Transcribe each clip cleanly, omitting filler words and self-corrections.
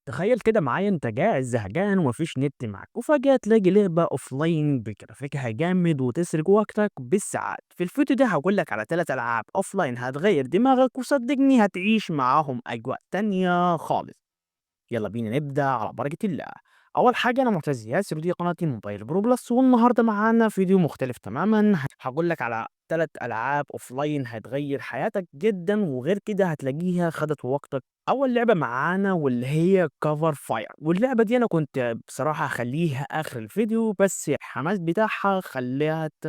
تخيل كده معايا انت قاعد زهقان ومفيش نت معاك وفجأة تلاقي لعبة اوفلاين بجرافيكها جامد وتسرق وقتك بالساعات. في الفيديو ده هقولك على 3 ألعاب اوفلاين هتغير دماغك وصدقني هتعيش معاهم أجواء تانية خالص. يلا بينا نبدأ على بركة الله. أول حاجة أنا معتز ياسر ودي قناتي موبايل برو بلس، والنهاردة معانا فيديو مختلف تماما. هقول لك على 3 ألعاب أوفلاين هتغير حياتك جدا، وغير كده هتلاقيها خدت وقتك. أول لعبة معانا واللي هي كفر فاير، واللعبة دي أنا كنت بصراحة هخليها آخر الفيديو بس الحماس بتاعها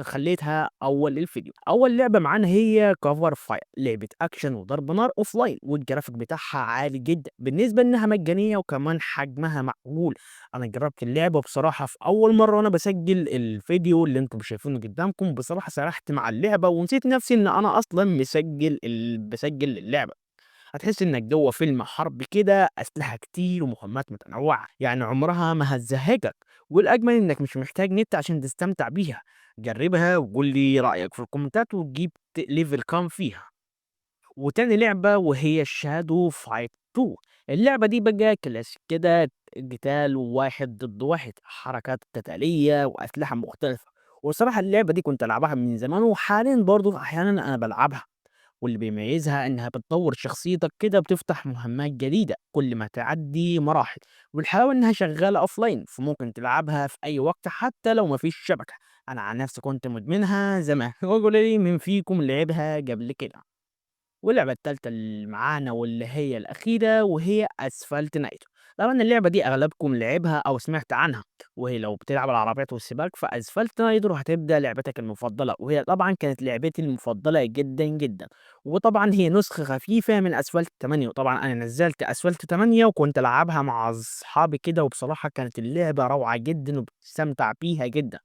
خليتها أول الفيديو. أول لعبة معانا هي كفر فاير، لعبة أكشن وضرب نار أوفلاين، والجرافيك بتاعها عالي جدا بالنسبة إنها مجانية وكمان حجمها معقول. أنا جربت اللعبة بصراحة في أول مرة وأنا بسجل الفيديو اللي أنتم شايفينه قدامكم، بصراحة سرحت مع اللعبة ونسيت نفسي إن أنا أصلا بسجل اللعبة. هتحس إنك جوه فيلم حرب كده، أسلحة كتير ومهمات متنوعة، يعني عمرها ما هتزهقك. والأجمل إنك مش محتاج نت عشان تستمتع بيها. جربها وقول لي رأيك في الكومنتات وتجيب ليفل كام فيها. وتاني لعبة وهي شادو فايت 2. اللعبة دي بقى كلاسيك كده، قتال واحد ضد واحد، حركات قتالية وأسلحة مختلفة. وصراحة اللعبة دي كنت ألعبها من زمان وحاليا برضو أحيانا أنا بلعبها. واللي بيميزها إنها بتطور شخصيتك كده، بتفتح مهمات جديدة كل ما تعدي مراحل. والحلاوة إنها شغالة أوفلاين فممكن تلعبها في أي وقت حتى لو مفيش شبكة. أنا عن نفسي كنت مدمنها زمان وقول لي مين فيكم لعبها قبل كده. واللعبة التالتة اللي معانا واللي هي الأخيرة وهي أسفلت نايترو. طبعا اللعبة دي أغلبكم لعبها أو سمعت عنها، وهي لو بتلعب العربيات والسباق فأسفلت نايترو هتبدأ لعبتك المفضلة، وهي طبعا كانت لعبتي المفضلة جدا جدا. وطبعا هي نسخة خفيفة من أسفلت 8، وطبعا أنا نزلت أسفلت 8 وكنت ألعبها مع أصحابي كده، وبصراحة كانت اللعبة روعة جدا وبتستمتع بيها جدا.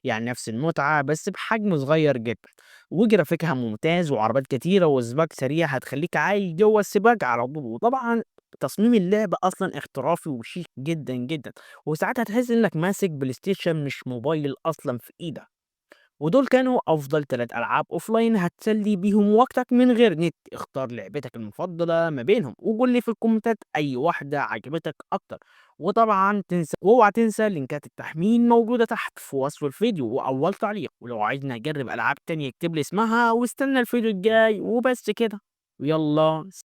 يعني نفس المتعة بس بحجم صغير جدا. وجرافيكها ممتاز وعربات كتيرة وسباق سريع هتخليك عايش جوه السباق على طول. وطبعا تصميم اللعبة أصلا احترافي وشيك جدا جدا، وساعات هتحس إنك ماسك بلاي ستيشن مش موبايل أصلا في إيدك. ودول كانوا أفضل 3 ألعاب أوفلاين هتسلي بيهم وقتك من غير نت. اختار لعبتك المفضلة ما بينهم وقول لي في الكومنتات أي واحدة عجبتك أكتر. وطبعا واوعى تنسى لينكات التحميل موجودة تحت في وصف الفيديو وأول تعليق، ولو عايزني أجرب ألعاب تانية اكتب لي اسمها واستنى الفيديو الجاي وبس كده. يلا.